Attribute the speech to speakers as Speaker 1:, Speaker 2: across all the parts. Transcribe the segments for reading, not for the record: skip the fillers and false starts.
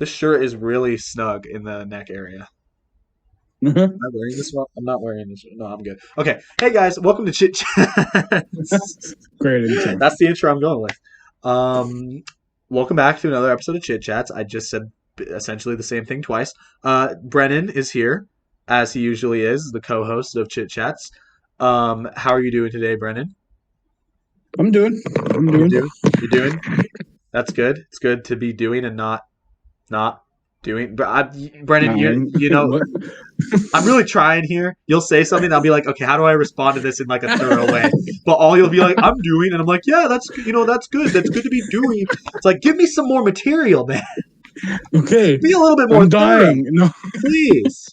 Speaker 1: This shirt is really snug in the neck area. Am I wearing this one? I'm not wearing this one. No, I'm good. Okay. Hey guys, welcome to Chit Chats.
Speaker 2: Great intro.
Speaker 1: That's the intro I'm going with. Um, Welcome back to another episode of Chit Chats. I just said essentially the same thing twice. Brennan is here, as he usually is, the co-host of Chit Chats. How are you doing today, Brennan?
Speaker 2: I'm doing.
Speaker 1: You doing? You doing? That's good. It's good to be doing and not doing. But Brennan, you know,
Speaker 2: What?
Speaker 1: I'm really trying here. You'll say something, and I'll be like, okay, how do I respond to this in like a thorough way? But all you'll be like, I'm doing, and I'm like, yeah, that's that's good. That's good to be doing. It's like, give me some more material, man.
Speaker 2: Okay.
Speaker 1: Be a little bit more
Speaker 2: I'm dying. No,
Speaker 1: please.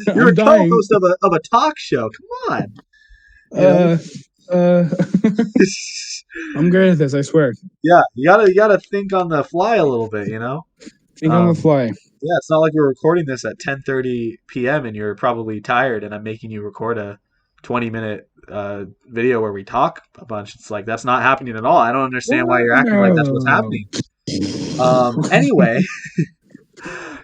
Speaker 1: You're
Speaker 2: I'm
Speaker 1: a
Speaker 2: dying.
Speaker 1: co-host of a talk show. Come on.
Speaker 2: Uh, I'm great at this. I swear.
Speaker 1: Yeah, you gotta think on the fly a little bit, you know.
Speaker 2: Think on the
Speaker 1: Um,
Speaker 2: fly.
Speaker 1: Yeah, it's not like we're recording this at 10:30 p.m. and you're probably tired, and I'm making you record a 20-minute video where we talk a bunch. It's like that's not happening at all. I don't understand why you're acting like that's what's
Speaker 2: No.
Speaker 1: happening. Anyway,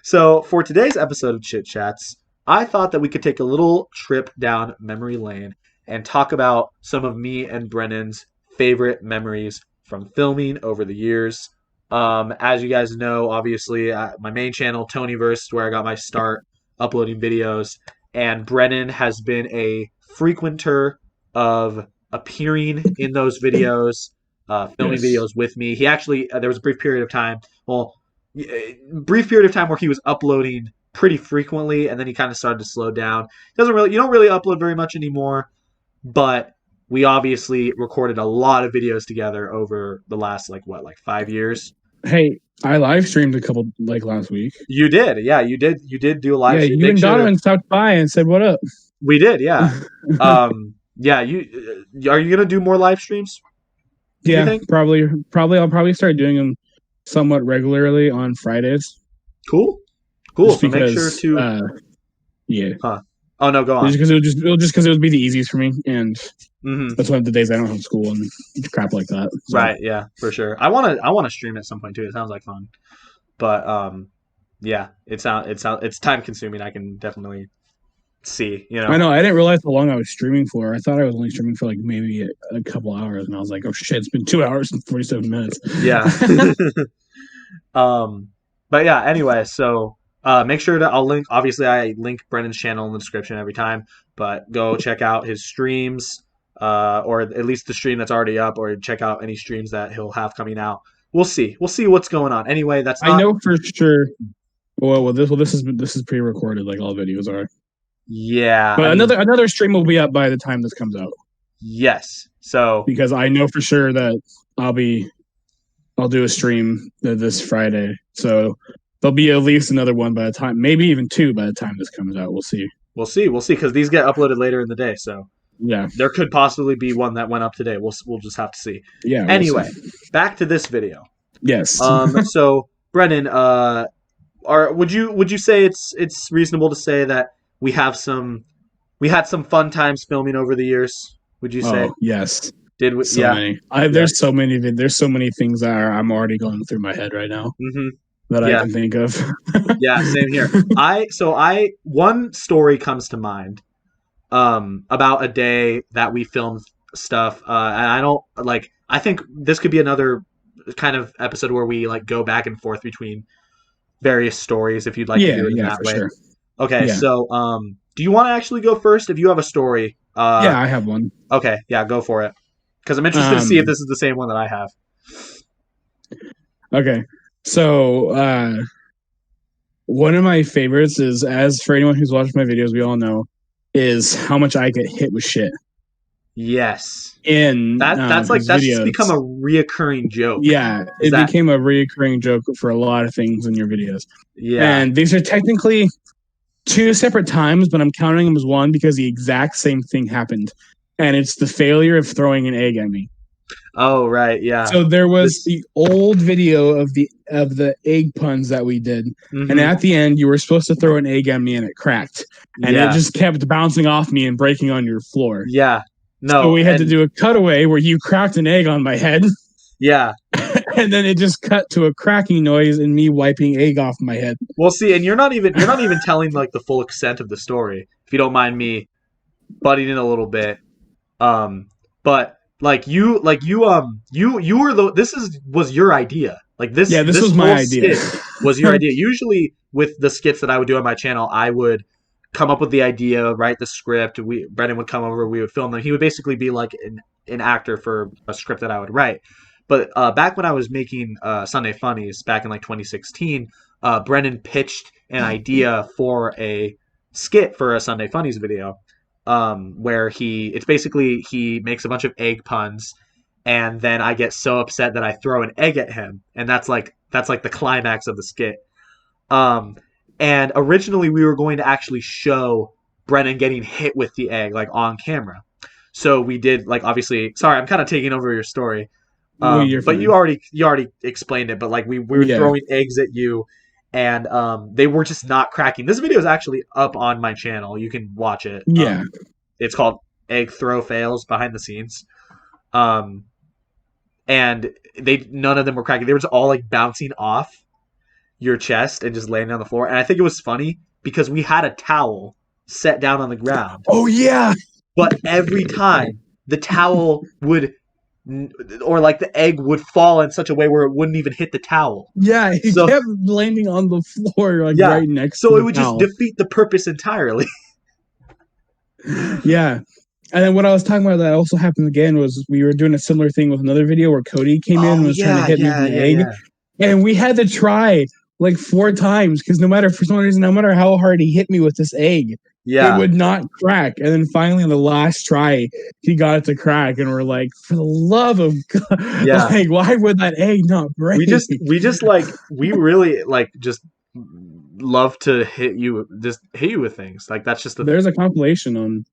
Speaker 1: so for today's episode of Chit Chats, I thought that we could take a little trip down memory lane and talk about some of me and Brennan's favorite memories from filming over the years. As you guys know, obviously, my main channel, Toniverse, is where I got my start uploading videos. And Brennan has been a frequenter of appearing in those videos, filming
Speaker 2: Yes.
Speaker 1: videos with me. He actually, there was a brief period of time, brief period of time where he was uploading pretty frequently, and then he kind of started to slow down. You don't really upload very much anymore, but we obviously recorded a lot of videos together over the last like 5 years.
Speaker 2: Hey, I live streamed a couple like last week.
Speaker 1: You did, yeah, you did. You did do a live
Speaker 2: Yeah,
Speaker 1: stream.
Speaker 2: you
Speaker 1: Make
Speaker 2: and
Speaker 1: sure
Speaker 2: Donovan stopped by and said, "What up?"
Speaker 1: we did, yeah. Yeah. You are you gonna do more live streams? Do you
Speaker 2: Yeah,
Speaker 1: think?
Speaker 2: probably. I'll probably start doing them somewhat regularly on Fridays,
Speaker 1: Cool, cool.
Speaker 2: just
Speaker 1: So make sure
Speaker 2: because.
Speaker 1: to,
Speaker 2: Yeah.
Speaker 1: huh? Oh no, go
Speaker 2: Just
Speaker 1: on.
Speaker 2: because it would be the easiest for me, and
Speaker 1: Hmm.
Speaker 2: that's one of the days I don't have school and crap like that. So
Speaker 1: Right, yeah, for sure. I wanna stream at some point too. It sounds like fun, but yeah, it's time consuming. I can definitely see, you
Speaker 2: I
Speaker 1: know.
Speaker 2: know I didn't realize how long I was streaming for. I thought I was only streaming for like maybe a couple hours, and I was like, "Oh shit, it's been 2 hours and 47 minutes."
Speaker 1: Yeah. Um, but yeah, anyway, so make sure to I'll link obviously I link Brennan's channel in the description every time, but go check out his streams, or at least the stream that's already up, or check out any streams that he'll have coming out. We'll see. We'll see what's going on. Anyway, that's
Speaker 2: I
Speaker 1: not
Speaker 2: know for sure. This is pre-recorded, like all videos are.
Speaker 1: yeah, I
Speaker 2: But
Speaker 1: mean
Speaker 2: another stream will be up by the time this comes out,
Speaker 1: yes. So
Speaker 2: because I know for sure that I'll do a stream this Friday. So there'll be at least another one by the time, maybe even two by the time this comes out. We'll see.
Speaker 1: we'll see because these get uploaded later in the day, so
Speaker 2: Yeah,
Speaker 1: there could possibly be one that went up today. We'll just have to see.
Speaker 2: yeah. We'll
Speaker 1: Anyway,
Speaker 2: see.
Speaker 1: back to this video.
Speaker 2: Yes.
Speaker 1: So Brennan, would you say it's reasonable to say that we had some fun times filming over the years? Would you say
Speaker 2: Oh yes.
Speaker 1: did we?
Speaker 2: So
Speaker 1: Yeah,
Speaker 2: many.
Speaker 1: yeah,
Speaker 2: There's so many things that I'm already going through my head right now
Speaker 1: hmm
Speaker 2: that I
Speaker 1: yeah,
Speaker 2: can think of.
Speaker 1: yeah. Same here. I one story comes to mind about a day that we filmed stuff, and I don't like. I think this could be another kind of episode where we like go back and forth between various stories if you'd like to
Speaker 2: Yeah,
Speaker 1: do it in
Speaker 2: yeah,
Speaker 1: that
Speaker 2: for
Speaker 1: way.
Speaker 2: sure.
Speaker 1: Okay,
Speaker 2: Yeah,
Speaker 1: so do you want to actually go first if you have a story?
Speaker 2: yeah, I have one.
Speaker 1: Okay, yeah, go for it. Because I'm interested to see if
Speaker 2: Um,
Speaker 1: this is the same one that I have.
Speaker 2: okay, so one of my favorites is, as for anyone who's watched my videos, we all know, is how much I get hit with shit
Speaker 1: Yes,
Speaker 2: in
Speaker 1: that's just become
Speaker 2: videos.
Speaker 1: a reoccurring joke.
Speaker 2: Yeah,
Speaker 1: Is
Speaker 2: it
Speaker 1: that
Speaker 2: became a recurring joke for a lot of things in your videos.
Speaker 1: yeah?
Speaker 2: And these are technically two separate times, but I'm counting them as one because the exact same thing happened. And it's the failure of throwing an egg at me.
Speaker 1: Oh right, yeah.
Speaker 2: So there was
Speaker 1: This.
Speaker 2: the old video of the egg puns that we did, and
Speaker 1: Hmm.
Speaker 2: at the end you were supposed to throw an egg at me, and it cracked, and it
Speaker 1: Yeah,
Speaker 2: just kept bouncing off me and breaking on your floor.
Speaker 1: yeah.
Speaker 2: So
Speaker 1: No,
Speaker 2: we had to
Speaker 1: and
Speaker 2: do a cutaway where you cracked an egg on my head,
Speaker 1: yeah,
Speaker 2: and then it just cut to a cracking noise and me wiping egg off my head.
Speaker 1: Well, see, and you're not even telling like the full extent of the story. If you don't mind me butting in a little bit, but you were the this is was your idea. Like
Speaker 2: Yeah, this
Speaker 1: this
Speaker 2: was my
Speaker 1: whole
Speaker 2: idea.
Speaker 1: skit was your idea. Usually with the skits that I would do on my channel, I would come up with the idea, write the script. Brennan would come over, we would film them. He would basically be like an actor for a script that I would write. But back when I was making Sunday Funnies back in like 2016, Brennan pitched an idea for a skit for a Sunday Funnies video, where it's basically he makes a bunch of egg puns, and then I get so upset that I throw an egg at him, and that's like the climax of the skit. Um, and originally we were going to actually show Brennan getting hit with the egg like on camera. So we did like obviously. Sorry, I'm kind of taking over your story.
Speaker 2: Well, you're
Speaker 1: But
Speaker 2: fine.
Speaker 1: you already explained it. But like we were
Speaker 2: Yeah.
Speaker 1: throwing eggs at you, and they were just not cracking. This video is actually up on my channel. You can watch it.
Speaker 2: Yeah.
Speaker 1: It's called Egg Throw Fails Behind the Scenes. Um, and none of them were cracking. They were just all like bouncing off your chest and just landing on the floor. And I think it was funny because we had a towel set down on the ground,
Speaker 2: Oh yeah.
Speaker 1: but every time the towel would, or like the egg would fall in such a way where it wouldn't even hit the towel.
Speaker 2: Yeah, he
Speaker 1: So
Speaker 2: kept landing on the floor, like
Speaker 1: yeah,
Speaker 2: right next
Speaker 1: so
Speaker 2: to
Speaker 1: it
Speaker 2: the
Speaker 1: would just
Speaker 2: towel.
Speaker 1: defeat the purpose entirely.
Speaker 2: Yeah. And then what I was talking about that also happened again was we were doing a similar thing with another video where Cody came in and
Speaker 1: Oh
Speaker 2: was trying to
Speaker 1: yeah,
Speaker 2: hit me with
Speaker 1: yeah,
Speaker 2: an
Speaker 1: yeah,
Speaker 2: egg.
Speaker 1: yeah.
Speaker 2: And we had to try like 4 times because for some reason, no matter how hard he hit me with this egg, it
Speaker 1: Yeah,
Speaker 2: would not crack. And then finally on the last try, he got it to crack. And we're like, for the love of God,
Speaker 1: yeah.
Speaker 2: like, why would that egg not break?
Speaker 1: We just like we really like just love to hit you with things. Like that's just the.
Speaker 2: There's a compilation on,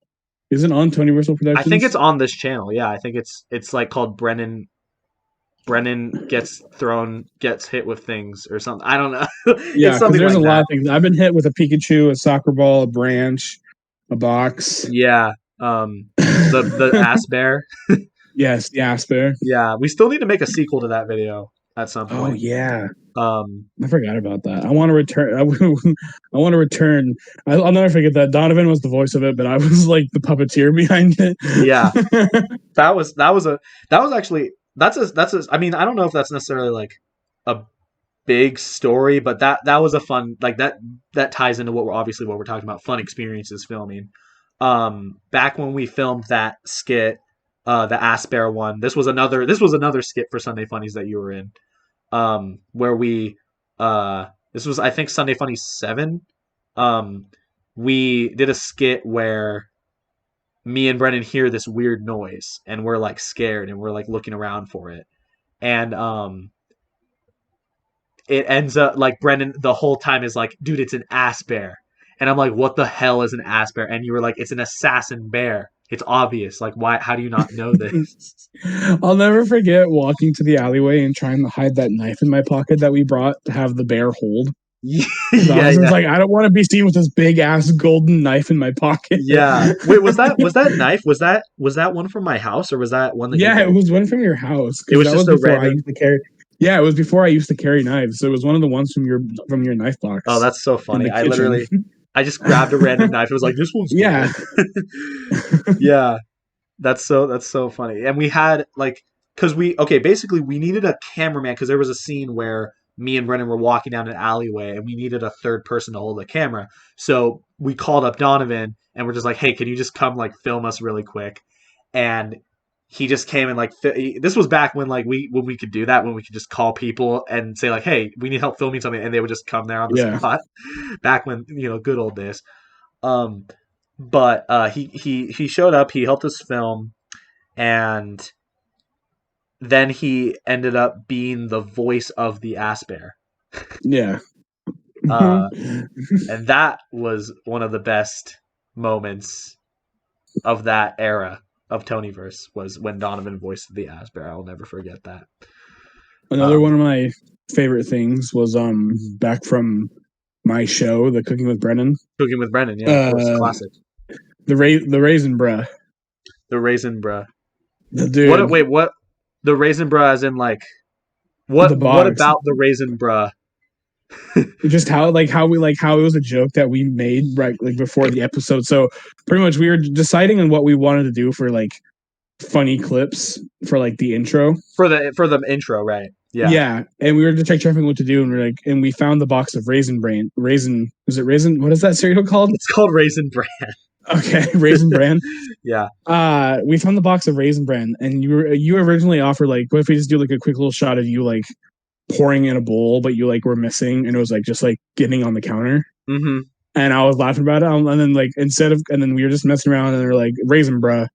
Speaker 2: is it on Toniverse
Speaker 1: I think it's
Speaker 2: Productions?
Speaker 1: on this channel. Yeah, I think it's like called Brennan gets hit with things or something. I don't know. It's
Speaker 2: Yeah, because
Speaker 1: something
Speaker 2: there's a
Speaker 1: like
Speaker 2: lot
Speaker 1: that.
Speaker 2: of things. I've been hit with a Pikachu, a soccer ball, a branch, a box.
Speaker 1: Yeah. The ass bear.
Speaker 2: Yes, the Asper.
Speaker 1: Yeah, we still need to make a sequel to that video at some
Speaker 2: Oh
Speaker 1: point.
Speaker 2: yeah,
Speaker 1: Um,
Speaker 2: I forgot about that. I want to return. I want to return. I'll never forget that. Donovan was the voice of it, but I was like the puppeteer behind it.
Speaker 1: yeah, that was actually that's a. I mean, I don't know if that's necessarily like a big story, but that was a fun like that ties into what we're talking about, fun experiences filming. Back when we filmed that skit, the Ass Bear one, this was another skit for Sunday Funnies that you were in, where this was I think Sunday Funny 7. Um, we did a skit where me and Brennan hear this weird noise and we're like scared and we're like looking around for it. And it ends up like Brennan the whole time is like, dude, it's an ass bear. And I'm like, what the hell is an ass bear? And you were like, it's an assassin bear. It's obvious. Like, why? How do you not know this?
Speaker 2: I'll never forget walking to the alleyway and trying to hide that knife in my pocket that we brought to have the bear hold.
Speaker 1: Yeah,
Speaker 2: Dawson's
Speaker 1: yeah,
Speaker 2: like, I don't want to be seen with this big ass golden knife in my pocket.
Speaker 1: yeah. Wait, was that knife? Was that one from my house or was that one that you
Speaker 2: Yeah, it
Speaker 1: brought?
Speaker 2: was one from your house
Speaker 1: It
Speaker 2: because
Speaker 1: was
Speaker 2: that
Speaker 1: just
Speaker 2: was
Speaker 1: a
Speaker 2: before I
Speaker 1: random.
Speaker 2: used to carry. Yeah, it was before I used to carry knives. So it was one of the ones from your knife
Speaker 1: Oh,
Speaker 2: box
Speaker 1: that's so
Speaker 2: in
Speaker 1: funny.
Speaker 2: the kitchen.
Speaker 1: I just grabbed a random knife. It was like this one's
Speaker 2: Yeah,
Speaker 1: cool. Yeah, that's so funny. And we had like because basically we needed a cameraman because there was a scene where me and Brennan were walking down an alleyway and we needed a third person to hold the camera. So we called up Donovan and we're just like, hey, can you just come like film us really quick? And he just came and like this was back when like we could do that when we could just call people and say like, hey, we need help filming something and they would just come there on the
Speaker 2: yeah,
Speaker 1: spot. Back when good old days. Um, but he showed up. He helped us film, and then he ended up being the voice of the ass bear.
Speaker 2: yeah.
Speaker 1: Uh, and that was one of the best moments of that era of Tonyverse was when Donovan voiced the ass bear. I'll never forget that.
Speaker 2: Another one of my favorite things was back from my show, the Cooking with Brennan.
Speaker 1: Cooking with Brennan, yeah, of course,
Speaker 2: Uh,
Speaker 1: classic.
Speaker 2: the raisin bruh.
Speaker 1: The raisin bruh.
Speaker 2: The
Speaker 1: What?
Speaker 2: dude.
Speaker 1: Wait, what? The raisin bruh, as in like
Speaker 2: the
Speaker 1: What
Speaker 2: box.
Speaker 1: about the raisin bruh?
Speaker 2: Just how it was a joke that we made right like before the episode. So pretty much we were deciding on what we wanted to do for like funny clips for like the intro.
Speaker 1: For the intro, right? Yeah.
Speaker 2: Yeah, and we were just like checking what to do, and we're like, and we found the box of raisin. Was it raisin? What is that cereal called?
Speaker 1: It's called Raisin Bran.
Speaker 2: Okay, Raisin Bran.
Speaker 1: Yeah.
Speaker 2: We found the box of Raisin Bran, and you originally offered like, what if we just do like a quick little shot of you like pouring in a bowl, but you like were missing, and it was like just like getting on the counter.
Speaker 1: Mm-hmm.
Speaker 2: And I was laughing about it, and then like and then we were just messing around, and they're like Raisin Bruh.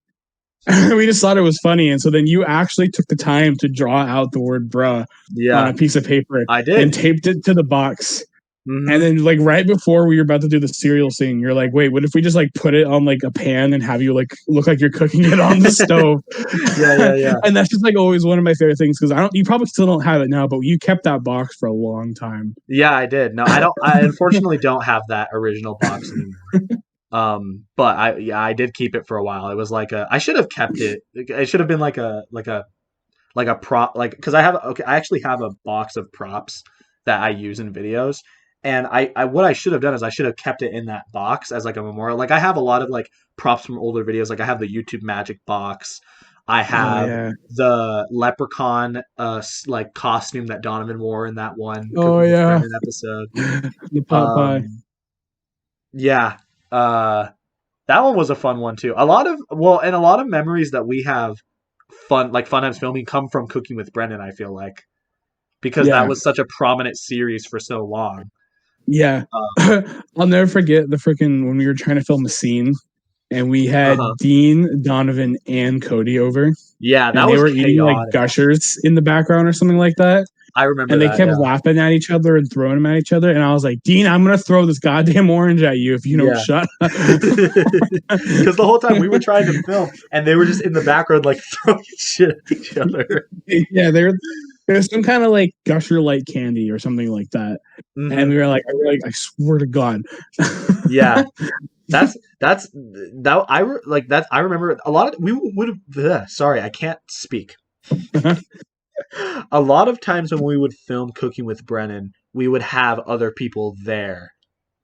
Speaker 2: We just thought it was funny, and so then you actually took the time to draw out the word "bruh" on
Speaker 1: Yeah,
Speaker 2: a piece of paper
Speaker 1: I
Speaker 2: and
Speaker 1: did.
Speaker 2: taped it to the box. And
Speaker 1: Mm-hmm.
Speaker 2: then, like right before we were about to do the cereal scene, you're like, "Wait, what if we just like put it on like a pan and have you like look like you're cooking it on the stove?"
Speaker 1: Yeah, yeah, yeah.
Speaker 2: And that's just like always one of my favorite things because I don't. You probably still don't have it now, but you kept that box for a long time.
Speaker 1: Yeah, I did. No, I don't. I unfortunately don't have that original box anymore. But I did keep it for a while. It was like I should have kept it. It should have been like a prop, like because I actually have a box of props that I use in videos, and I what I should have done is I should have kept it in that box as like a memorial. Like I have a lot of like props from older videos. Like I have the YouTube Magic box. I
Speaker 2: Oh
Speaker 1: have
Speaker 2: yeah.
Speaker 1: the leprechaun like costume that Donovan wore in that one
Speaker 2: Oh
Speaker 1: Cooking with
Speaker 2: yeah.
Speaker 1: Brennan episode.
Speaker 2: The pot pie.
Speaker 1: Um, yeah, uh, that one was a fun one too. A lot of memories that we have fun times filming come from Cooking with Brennan. I feel like because that
Speaker 2: Yeah.
Speaker 1: was such a prominent series for so long.
Speaker 2: Yeah.
Speaker 1: Um,
Speaker 2: I'll never forget the freaking when we were trying to film a scene and we
Speaker 1: uh-huh.
Speaker 2: had Dean, Donovan, and Cody over,
Speaker 1: Yeah,
Speaker 2: and
Speaker 1: that
Speaker 2: they
Speaker 1: was
Speaker 2: were eating like
Speaker 1: chaotic.
Speaker 2: gushers in the background or something like that.
Speaker 1: I remember
Speaker 2: And they
Speaker 1: that.
Speaker 2: kept
Speaker 1: Yeah,
Speaker 2: laughing at each other and throwing them at each other. And I was like, Dean, I'm gonna throw this goddamn orange at you if you don't
Speaker 1: yeah.
Speaker 2: shut up.
Speaker 1: Because the whole time we were trying to film, and they were just in the background like throwing shit at each other.
Speaker 2: Yeah, there's some kind of like gusher light candy or something like that. And
Speaker 1: Hmm.
Speaker 2: we were like, I swear to God.
Speaker 1: Yeah, that's that like that. I remember a lot of we would have. Sorry, I can't speak. A lot of times when we would film Cooking with Brennan, we would have other people there,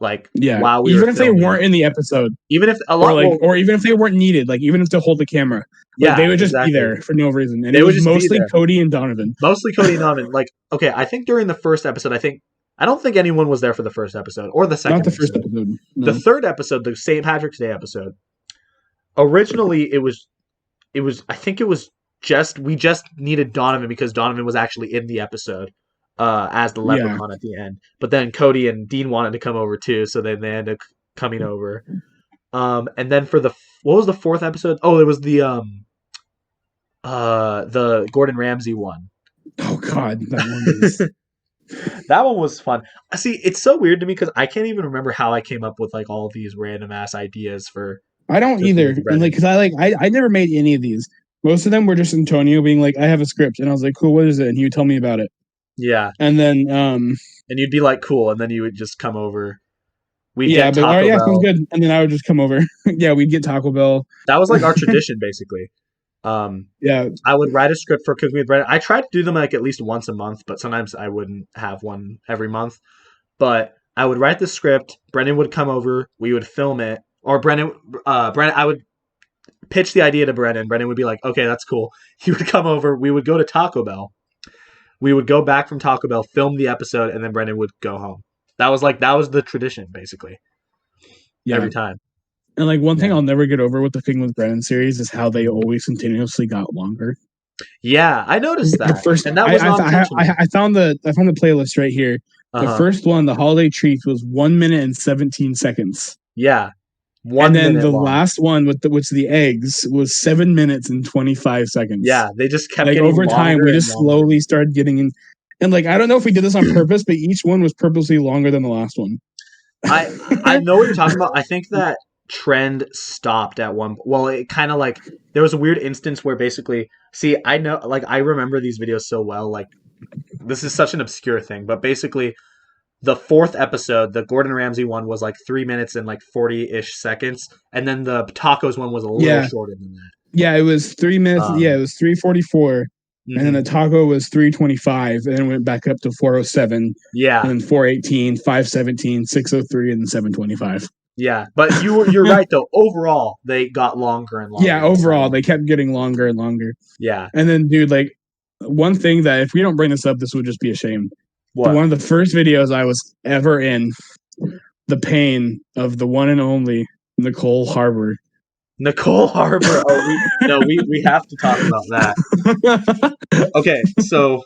Speaker 1: like
Speaker 2: Yeah,
Speaker 1: while we were
Speaker 2: even if they
Speaker 1: filming.
Speaker 2: weren't in the episode,
Speaker 1: Even if a
Speaker 2: or
Speaker 1: lot,
Speaker 2: like,
Speaker 1: well,
Speaker 2: or even if they weren't needed, like even if to hold the camera, like
Speaker 1: yeah,
Speaker 2: they would just be
Speaker 1: exactly.
Speaker 2: there for no reason, and it
Speaker 1: They would
Speaker 2: was
Speaker 1: just be
Speaker 2: mostly
Speaker 1: there.
Speaker 2: Cody and Donovan.
Speaker 1: Mostly Cody and Donovan. Like, okay, I think during the first episode, I don't think anyone was there for the first episode or the
Speaker 2: Not
Speaker 1: second
Speaker 2: the first
Speaker 1: episode.
Speaker 2: episode,
Speaker 1: The
Speaker 2: no.
Speaker 1: third episode, the St. Patrick's Day episode, originally it was I think it was just we just needed Donovan because Donovan was actually in the episode as the
Speaker 2: Yeah,
Speaker 1: leprechaun at the end. But then Cody and Dean wanted to come over too, so then they ended up coming over. And then for what was the fourth episode? Oh, it was the Gordon Ramsay one.
Speaker 2: oh God, that one was.
Speaker 1: That one was fun. See, it's so weird to me because I can't even remember how I came up with like all these random ass ideas for
Speaker 2: I don't
Speaker 1: Cooking
Speaker 2: either,
Speaker 1: with
Speaker 2: and like,
Speaker 1: Brennan.
Speaker 2: cause I never made any of these. Most of them were just Antonio being like, I have a script, and I was like, cool, what is it? And he would tell me about it,
Speaker 1: Yeah,
Speaker 2: and then
Speaker 1: and you'd be like, "Cool," and then you would just come over. We'd
Speaker 2: yeah,
Speaker 1: get
Speaker 2: but all right,
Speaker 1: Taco
Speaker 2: yeah, sounds
Speaker 1: Bell.
Speaker 2: good, and then I would just come over. Yeah, we'd get Taco Bell.
Speaker 1: That was like our tradition, basically. Um,
Speaker 2: Yeah,
Speaker 1: I would write a script for Cooking with Brennan. I tried to do them like at least once a month, but sometimes I wouldn't have one every month. But I would write the script. Brennan would come over. We would film it, or Brennan. I would pitch the idea to Brennan. Brennan would be like, "Okay, that's cool." He would come over. We would go to Taco Bell. We would go back from Taco Bell, film the episode, and then Brennan would go home. That was the tradition basically
Speaker 2: yeah.
Speaker 1: every time.
Speaker 2: And like one thing
Speaker 1: Yeah.
Speaker 2: I'll never get over with the Thing with Brennan series is how they always continuously got longer.
Speaker 1: Yeah, I noticed
Speaker 2: The
Speaker 1: that,
Speaker 2: first,
Speaker 1: and that was not intentional.
Speaker 2: I found the playlist right here.
Speaker 1: Uh
Speaker 2: The
Speaker 1: huh.
Speaker 2: first one, the holiday treats, was 1 minute and 17 seconds,
Speaker 1: Yeah,
Speaker 2: and
Speaker 1: one
Speaker 2: then
Speaker 1: minute
Speaker 2: the
Speaker 1: long.
Speaker 2: last one with the eggs was 7 minutes and 25 seconds.
Speaker 1: Yeah, they just kept
Speaker 2: Like
Speaker 1: getting
Speaker 2: over time,
Speaker 1: longer
Speaker 2: we
Speaker 1: and
Speaker 2: just
Speaker 1: longer.
Speaker 2: slowly started getting in, and like I don't know if we did this on purpose, but each one was purposely longer than the last one.
Speaker 1: I I know what you're talking about. I think that trend stopped at one. Well, it kind of like there was a weird instance where basically, see, I know, like I remember these videos so well. Like this is such an obscure thing, but basically the fourth episode, the Gordon Ramsay one, was like 3 minutes and like 40-ish seconds, and then the tacos one was a little
Speaker 2: Yeah,
Speaker 1: shorter than that.
Speaker 2: yeah, it was 3 minutes. Yeah, it
Speaker 1: Um,
Speaker 2: was 3:44, and then the taco was 325, and then went back up to 407,
Speaker 1: Yeah.
Speaker 2: and then 418, 517, 603, and 725.
Speaker 1: Yeah. But you're right though. Overall, they got longer and longer.
Speaker 2: Yeah, overall they kept getting longer and longer.
Speaker 1: Yeah.
Speaker 2: And then, dude, like one thing that if we don't bring this up, this would just be a shame.
Speaker 1: What?
Speaker 2: One of the first videos I was ever in, the pain of the one and only Nicole Harbor.
Speaker 1: Nicole Harbor. Oh, we have to talk about that. Okay, so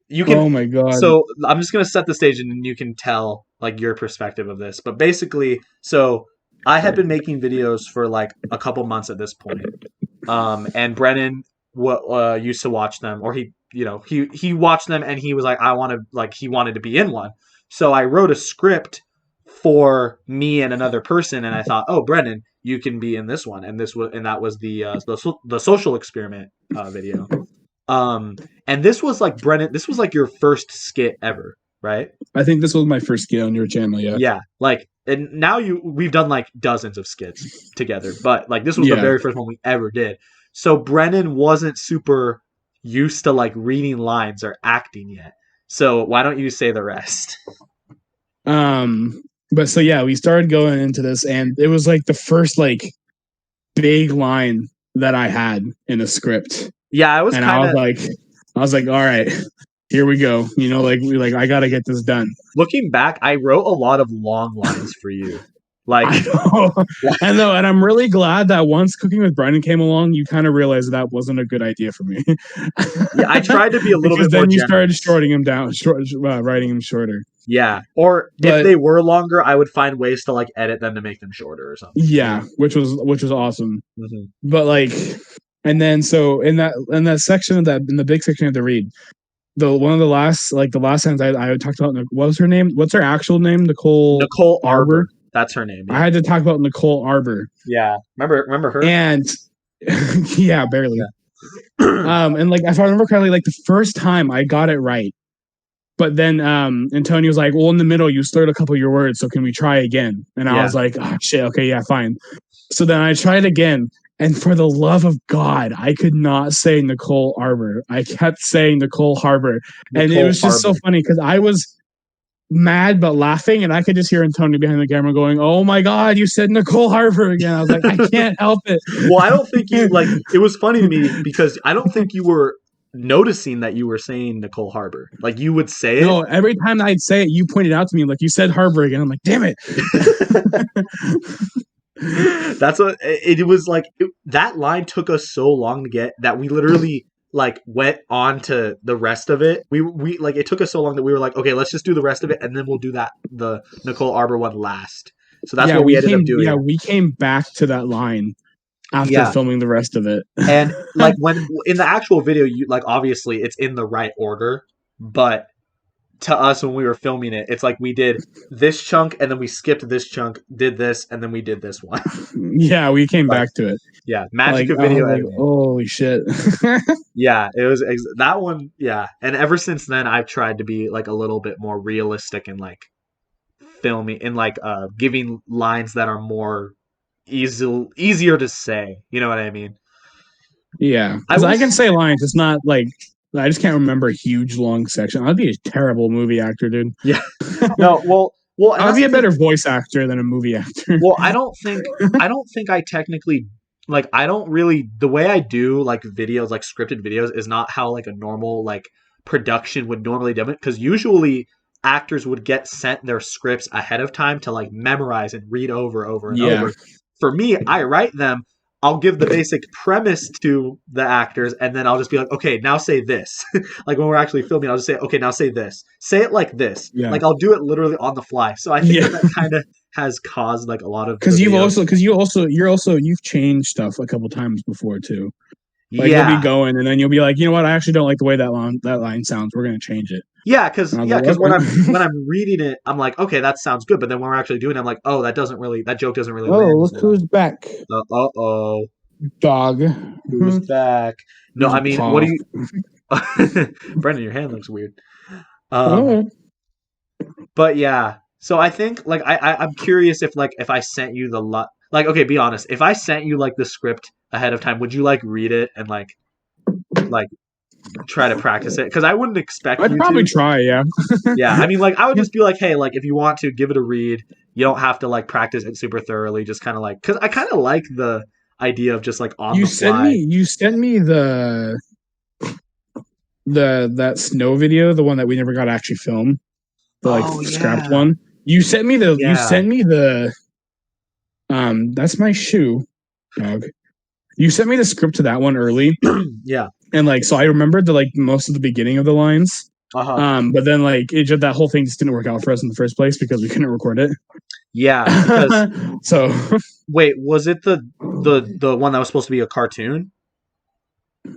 Speaker 1: you can.
Speaker 2: Oh my god.
Speaker 1: So I'm just gonna set the stage, and then you can tell like your perspective of this. But basically, so I had been making videos for like a couple months at this point, and Brennen used to watch them, or he watched them, and he was like, he wanted to be in one. So I wrote a script for me and another person, and I thought, oh, Brennen, you can be in this one, and that was the social experiment video. And this was like Brennen, this was like your first skit ever, right?
Speaker 2: I think this was my first skit on your channel, yeah.
Speaker 1: Yeah, like, and now we've done like dozens of skits together, but like this was the very first one we ever did. So Brennen wasn't super used to like reading lines or acting yet. So why don't you say the rest?
Speaker 2: But so yeah, we started going into this, and it was like the first like big line that I had in a script.
Speaker 1: Yeah, I was
Speaker 2: like, all right, here we go. You know, like I gotta get this done.
Speaker 1: Looking back, I wrote a lot of long lines for you. Like
Speaker 2: I know, and I'm really glad that once Cooking with Brennen came along, you kind of realized that wasn't a good idea for me.
Speaker 1: Yeah, I tried to be a little bit more
Speaker 2: then you
Speaker 1: generous.
Speaker 2: started shorting him down, writing him shorter.
Speaker 1: Yeah, or if they were longer, I would find ways to like edit them to make them shorter or something.
Speaker 2: Yeah, which was awesome.
Speaker 1: Mm-hmm.
Speaker 2: But like, and then so in that section of that, in the big section of the read, the last sentence I talked about, what was her name? What's her actual name? Nicole
Speaker 1: Arbor. That's her name.
Speaker 2: Yeah. I had to talk about Nicole Arbor.
Speaker 1: Yeah, remember her?
Speaker 2: And yeah, barely. Yeah. And like if I remember correctly, like the first time I got it right, but then Antonio was like, "Well, in the middle you slurred a couple of your words, so can we try again?" And I was like, "Oh shit, okay, yeah, fine." So then I tried again, and for the love of God, I could not say Nicole Arbor. I kept saying Nicole Harbor, and it was just so funny because I was mad but laughing, and I could just hear Antonio behind the camera going, "Oh my God, you said Nicole Harbor again." I was like, I can't help it.
Speaker 1: Well, I don't think you like. It was funny to me because I don't think you were noticing that you were saying Nicole Harbor. Like you would say it.
Speaker 2: No, every time I'd say it, you pointed out to me like you said Harbor again. I'm like, damn it.
Speaker 1: That's what it was like. That line took us so long to get that we literally like went on to the rest of it. We like it took us so long that we were like, okay, let's just do the rest of it, and then we'll do the Nicole Arbor one last. So that's what we ended up doing.
Speaker 2: Yeah, we came back to that line after filming the rest of it.
Speaker 1: And like when in the actual video, you like obviously it's in the right order, but to us when we were filming it, it's like we did this chunk and then we skipped this chunk, did this, and then we did this one.
Speaker 2: Yeah, we came back to it.
Speaker 1: Yeah, magic of video editing.
Speaker 2: Holy shit.
Speaker 1: Yeah, it was that one. Yeah, and ever since then, I've tried to be like a little bit more realistic and like filming and like giving lines that are more easier to say. You know what I mean?
Speaker 2: Yeah, because I can say lines. It's not like I just can't remember a huge long section. I'd be a terrible movie actor, dude.
Speaker 1: Yeah. No. Well.
Speaker 2: I'd be a better voice actor than a movie actor.
Speaker 1: Well, I don't think I technically like. I don't really the way I do like videos, like scripted videos, is not how like a normal like production would normally do it. Because usually actors would get sent their scripts ahead of time to like memorize and read over and over. For me, I write them. I'll give the basic premise to the actors, and then I'll just be like, okay, now say this. Like when we're actually filming, I'll just say, okay, now say this. Say it like this. Yeah. Like I'll do it literally on the fly. So I think that kind of has caused like a lot of
Speaker 2: you've changed stuff a couple times before too. Like you'll be going, and then you'll be like, you know what? I actually don't like the way that line sounds. We're gonna change it.
Speaker 1: Yeah, because when I'm reading it, I'm like, okay, that sounds good. But then when we're actually doing it, I'm like, oh, that joke doesn't really.
Speaker 2: Oh, look who's back!
Speaker 1: Uh-oh,
Speaker 2: dog,
Speaker 1: who's back? No, I mean, what do you, Brendan? Your hand looks weird. But yeah, so I think like I'm curious if I sent you the like, okay, be honest. If I sent you like the script ahead of time, would you like read it and like try to practice it because I wouldn't expect
Speaker 2: I'd
Speaker 1: you
Speaker 2: probably
Speaker 1: to.
Speaker 2: try. Yeah.
Speaker 1: Yeah, I mean, like I would just be like, hey, like if you want to give it a read, you don't have to like practice it super thoroughly. Just kind of like because I kind of like the idea of just like on
Speaker 2: You
Speaker 1: the
Speaker 2: sent me.
Speaker 1: fly.
Speaker 2: You sent me the that snow video, the one that we never got to actually film, the like
Speaker 1: Oh
Speaker 2: scrapped
Speaker 1: yeah,
Speaker 2: one. You sent me the. You
Speaker 1: yeah,
Speaker 2: sent me the. That's my shoe, dog. You sent me the script to that one early,
Speaker 1: yeah.
Speaker 2: and like so I remembered the like most of the beginning of the lines.
Speaker 1: Uh huh.
Speaker 2: But then like it just that whole thing just didn't work out for us in the first place because we couldn't record it.
Speaker 1: Yeah, because
Speaker 2: So
Speaker 1: wait, was it the one that was supposed to be a cartoon or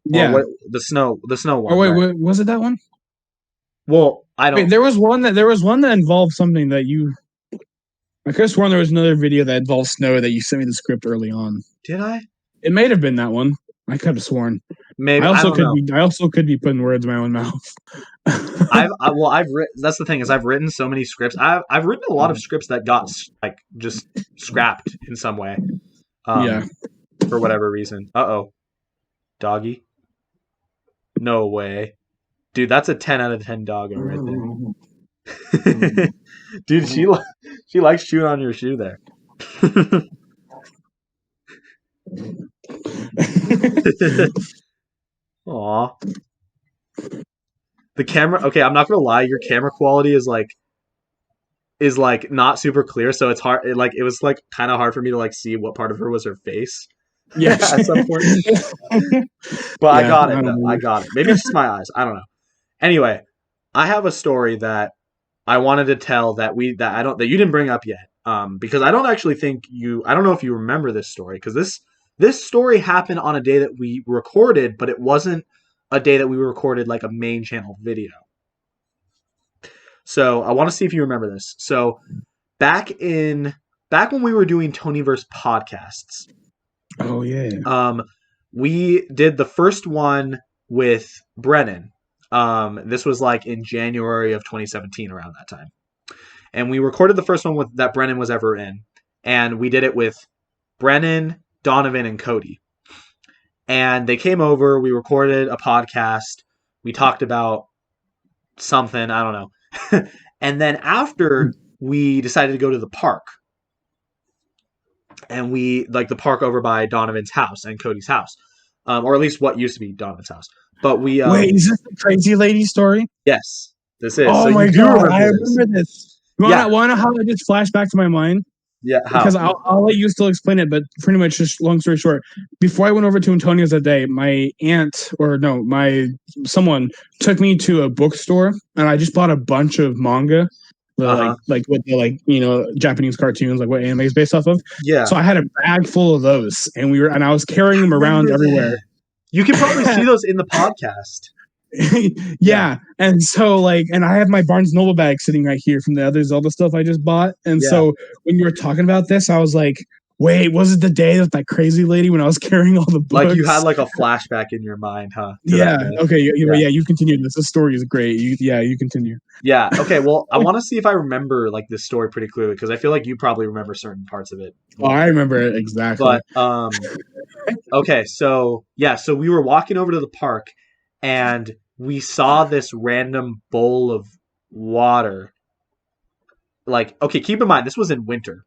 Speaker 2: yeah.
Speaker 1: what? The snow
Speaker 2: Or
Speaker 1: one,
Speaker 2: wait,
Speaker 1: right?
Speaker 2: was it that one?
Speaker 1: Well, I
Speaker 2: Wait,
Speaker 1: don't.
Speaker 2: there was one that involved something that you. I could have sworn there was another video that involved snow that you sent me the script early on.
Speaker 1: Did I?
Speaker 2: It may have been that one. I could have sworn.
Speaker 1: Maybe I don't know.
Speaker 2: I also could be putting words in my own mouth.
Speaker 1: I've written. That's the thing is I've written so many scripts. I've written a lot of scripts that got like just scrapped in some way,
Speaker 2: Yeah.
Speaker 1: um, for whatever reason. Oh, doggy. No way, dude. That's a 10 out of 10 doggo right there. Dude, she likes chewing on your shoe there. Aw. The camera. Okay, I'm not gonna lie. Your camera quality is like not super clear, so it's hard. It was like kind of hard for me to like see what part of her was her face
Speaker 2: Yeah.
Speaker 1: at some point. But I
Speaker 2: Yeah.
Speaker 1: got
Speaker 2: I
Speaker 1: it
Speaker 2: don't
Speaker 1: though. I
Speaker 2: know.
Speaker 1: got it. Maybe it's just my eyes. I don't know. Anyway, I have a story that I wanted to tell that you didn't bring up yet. Because I don't actually think you. I don't know if you remember this story because this story happened on a day that we recorded, but it wasn't a day that we recorded like a main channel video. So I want to see if you remember this. So back in back when we were doing Toniverse podcasts,
Speaker 2: Oh yeah.
Speaker 1: um, we did the first one with Brennan. This was like in January of 2017, around that time, and we recorded the first one with that Brennan was ever in, and we did it with Brennan, Donovan, and Cody. And they came over. We recorded a podcast. We talked about something I don't know, and then after we decided to go to the park and we like the park over by Donovan's house and Cody's house, or at least what used to be Donovan's house. But we,
Speaker 2: Wait, is this the crazy lady story?
Speaker 1: yes, this is. So
Speaker 2: Oh
Speaker 1: you
Speaker 2: my
Speaker 1: do
Speaker 2: god, I
Speaker 1: remember this?
Speaker 2: remember this. You
Speaker 1: Yeah,
Speaker 2: wanna how I just flashed back to my mind?
Speaker 1: yeah.
Speaker 2: Because
Speaker 1: How?
Speaker 2: I'll let you still explain it, but pretty much just long story short, before I went over to Antonio's that day, my aunt or no, my someone took me to a bookstore and I just bought a bunch of manga, the
Speaker 1: Uh huh.
Speaker 2: like what the like Japanese cartoons, like what anime is based off of.
Speaker 1: Yeah,
Speaker 2: So I had a bag full of those, and I was carrying
Speaker 1: I
Speaker 2: them around
Speaker 1: remember
Speaker 2: everywhere.
Speaker 1: that. You can probably see those in the podcast. Yeah,
Speaker 2: Yeah, and so and I have my Barnes Noble bag sitting right here from the other Zelda stuff I just bought. And
Speaker 1: yeah.
Speaker 2: so when you were talking about this, I was like, wait, was it the day with that crazy lady when I was carrying all the
Speaker 1: Like you had
Speaker 2: books?
Speaker 1: like a flashback in your mind, huh, to that
Speaker 2: Yeah.
Speaker 1: day.
Speaker 2: Okay.
Speaker 1: Yeah.
Speaker 2: Yeah. You continue this. This story is great. You continue.
Speaker 1: Yeah. Okay. Well, I want to see if I remember like this story pretty clearly because I feel like you probably remember certain parts of it
Speaker 2: Oh,
Speaker 1: more.
Speaker 2: I remember it exactly.
Speaker 1: But okay, so yeah, so we were walking over to the park and we saw this random bowl of water. Like, okay, keep in mind this was in winter.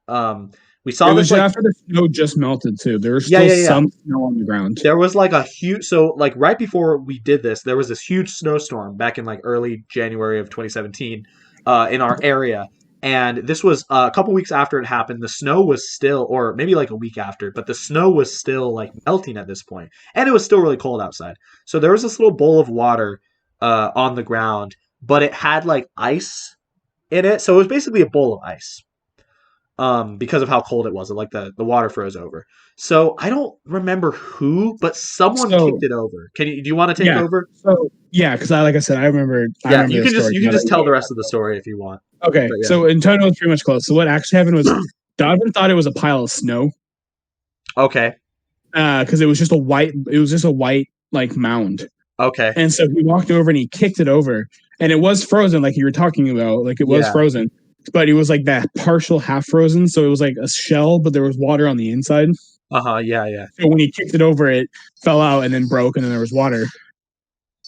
Speaker 1: Um, we
Speaker 2: It
Speaker 1: saw this
Speaker 2: was
Speaker 1: like
Speaker 2: after the snow just melted too. There was
Speaker 1: yeah,
Speaker 2: still
Speaker 1: yeah, yeah.
Speaker 2: some snow on the ground.
Speaker 1: There was like a huge like right before we did this, there was this huge snowstorm back in like early January of 2017 in our area. And this was a couple weeks after it happened. The snow was still, or maybe like a week after, but the snow was still like melting at this point, and it was still really cold outside. So there was this little bowl of water on the ground, but it had like ice in it. So it was basically a bowl of ice because of how cold it was. Like the water froze over. So I don't remember who, but someone
Speaker 2: So
Speaker 1: kicked it over. Do you want to take
Speaker 2: yeah.
Speaker 1: over?
Speaker 2: So yeah, because like I said, I
Speaker 1: Yeah,
Speaker 2: remember this story.
Speaker 1: you can just tell the rest of the story if you want.
Speaker 2: Okay,
Speaker 1: But yeah.
Speaker 2: so Antonio was pretty much close. So what actually happened was Donovan thought it was a pile of snow
Speaker 1: Okay.
Speaker 2: because it was just a white like mound.
Speaker 1: Okay.
Speaker 2: And so he walked over and he kicked it over, and it was frozen, like you were talking about, like it was
Speaker 1: Yeah.
Speaker 2: frozen, but it was like that partial half frozen, so it was like a shell, but there was water on the inside.
Speaker 1: Uh-huh. Yeah, yeah.
Speaker 2: So when he kicked it over, it fell out and then broke, and then there was water.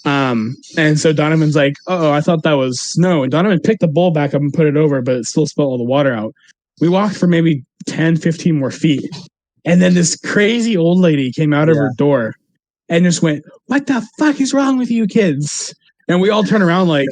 Speaker 2: And so Donovan's like, oh, I thought that was snow. And Donovan picked the bowl back up and put it over, but it still spilled all the water out. We walked for maybe 10, 15 more feet. And then this crazy old lady came out of her door and just went, what the fuck is wrong with you kids? And we all turn around like,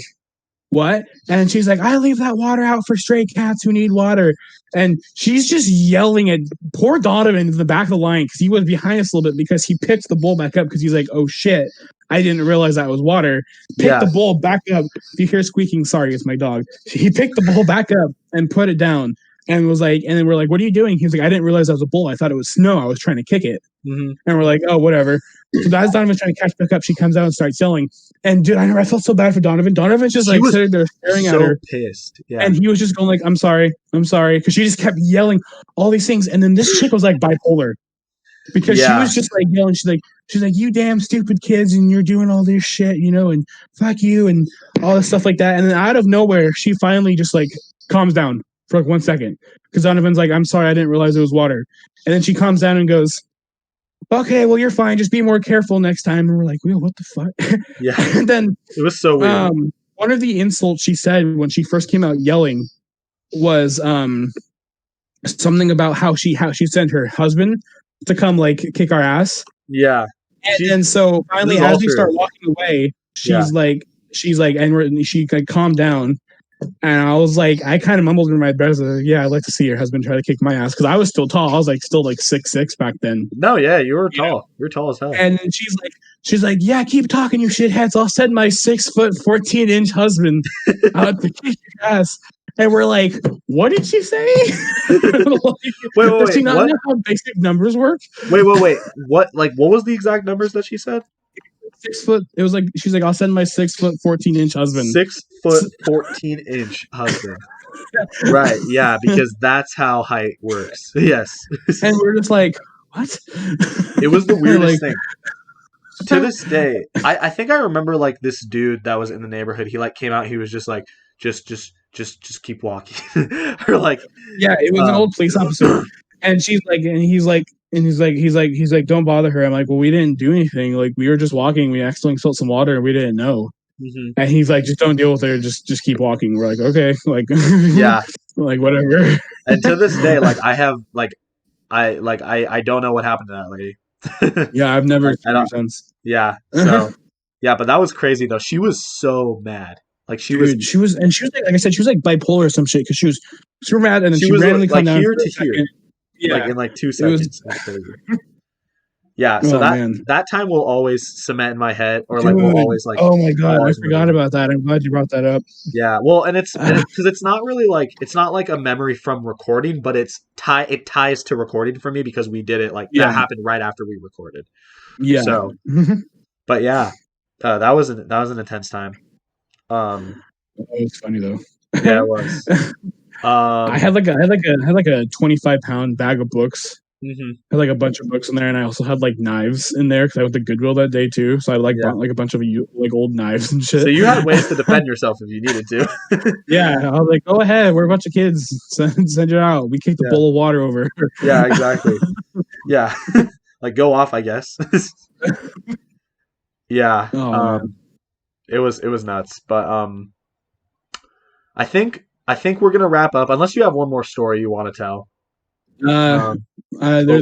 Speaker 2: what? And she's like, I leave that water out for stray cats who need water. And she's just yelling at poor Donovan in the back of the line because he was behind us a little bit because he picked the bowl back up because he's like, oh shit, I didn't realize that was water. Picked the bowl back up. If you hear squeaking, sorry, it's my dog. He picked the bowl back up and put it down and was like, and then we're like, what are you doing? He was like, I didn't realize that was a bowl. I thought it was snow. I was trying to kick it.
Speaker 1: Mm-hmm.
Speaker 2: And we're like, oh, whatever. So as Donovan's trying to catch back up, she comes out and starts yelling. And dude, I felt so bad for Donovan. Donovan's just like sitting there staring at her.
Speaker 1: Pissed. Yeah.
Speaker 2: And he was just going like, I'm sorry. Because she just kept yelling all these things. And then this chick was like bipolar. Because she was just like yelling. She's like, you damn stupid kids, and you're doing all this shit, and fuck you, and all this stuff like that. And then out of nowhere, she finally just like calms down for like 1 second. Because Donovan's like, I'm sorry, I didn't realize it was water. And then she calms down and goes, okay, well, you're fine. Just be more careful next time. And we're like, well, what the fuck?
Speaker 1: Yeah.
Speaker 2: And then
Speaker 1: it was so weird.
Speaker 2: One of the insults she said when she first came out yelling was something about how she sent her husband to come like kick our ass.
Speaker 1: Yeah.
Speaker 2: And so finally, as we start walking away, she's like, and she like calmed down. And I was like, I kind of mumbled in my bed, like, yeah, I'd like to see your husband try to kick my ass because I was still tall. I was like still like 6'6" back then.
Speaker 1: No, yeah, you were tall. You're tall as hell.
Speaker 2: And then she's like, yeah, keep talking, you shitheads. I'll send my 6'14" husband out to kick your ass. And we're like, what did she say?
Speaker 1: wait,
Speaker 2: does she not know how basic numbers work?
Speaker 1: Wait. What was the exact numbers that she said?
Speaker 2: 6 foot. It was like she's like, I'll send my 6'14" husband.
Speaker 1: 6'14" husband. Right. Yeah, because that's how height works. Yes.
Speaker 2: And we're just like, what?
Speaker 1: It was the weirdest thing. To this day, I think I remember like this dude that was in the neighborhood. He like came out. He was just like, just keep walking, or like,
Speaker 2: yeah, it was an old police officer, and she's like, and he's like, don't bother her. I'm like, well, we didn't do anything. Like, we were just walking. We accidentally spilled some water, and we didn't know.
Speaker 1: Mm-hmm.
Speaker 2: And he's like, just don't deal with her. Just keep walking. We're like, okay, like,
Speaker 1: yeah,
Speaker 2: like whatever.
Speaker 1: And to this day, like, I have like, I don't know what happened to that lady.
Speaker 2: Yeah, I've never seen her since.
Speaker 1: Yeah, so yeah, but that was crazy though. She was so mad. Like she was
Speaker 2: like I said, she was like bipolar or some shit because she was super mad and then she randomly
Speaker 1: like
Speaker 2: calmed down
Speaker 1: here to here. Yeah, like in like 2 seconds. Yeah, so that time will always cement in my head, or like will always like.
Speaker 2: Oh my god, I forgot about that. I'm glad you brought that up.
Speaker 1: Yeah, well, and it's because it's not really like it's not like a memory from recording, but it ties to recording for me because we did it like that happened right after we recorded.
Speaker 2: Yeah.
Speaker 1: So, but yeah, that was an intense time.
Speaker 2: It was funny though.
Speaker 1: Yeah, it was.
Speaker 2: I had like a 25-pound bag of books.
Speaker 1: Mm-hmm.
Speaker 2: I had like a bunch of books in there, and I also had like knives in there because I went to Goodwill that day too. So I bought like a bunch of like old knives and shit.
Speaker 1: So you had ways to defend yourself if you needed to.
Speaker 2: Yeah, I was like, go ahead, we're a bunch of kids. Send it out. We kicked a bowl of water over.
Speaker 1: Yeah, exactly. Yeah, like go off, I guess. Yeah. It was nuts, but I think we're gonna wrap up unless you have one more story you want to tell.
Speaker 2: There's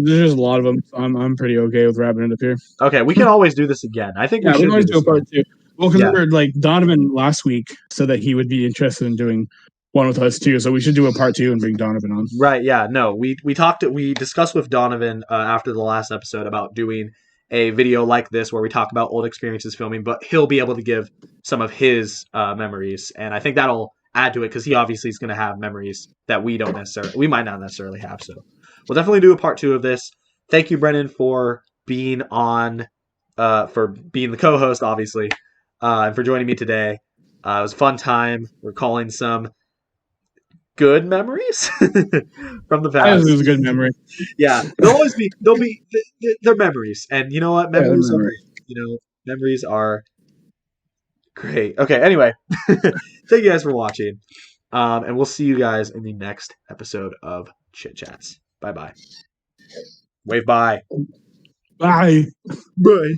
Speaker 2: just a lot of them. So I'm pretty okay with wrapping it up here.
Speaker 1: Okay, we can always do this again. I think we can always
Speaker 2: do a part 2. Well, because remember, like Donovan last week said that he would be interested in doing one with us too, so we should do a part 2 and bring Donovan on.
Speaker 1: Right? Yeah. No, we discussed with Donovan after the last episode about doing a video like this where we talk about old experiences filming, but he'll be able to give some of his memories, and I think that'll add to it because he obviously is going to have memories that we might not necessarily have. So we'll definitely do a part 2 of this. Thank you, Brennen, for being on, for being the co-host, obviously, and for joining me today. It was a fun time recalling some good memories from the past.
Speaker 2: It was a good memory.
Speaker 1: Yeah, they're memories, and you know what? Memories are great. Okay, anyway, thank you guys for watching, and we'll see you guys in the next episode of Chit Chats. Bye-bye. Wave bye.
Speaker 2: Bye.
Speaker 1: Bye.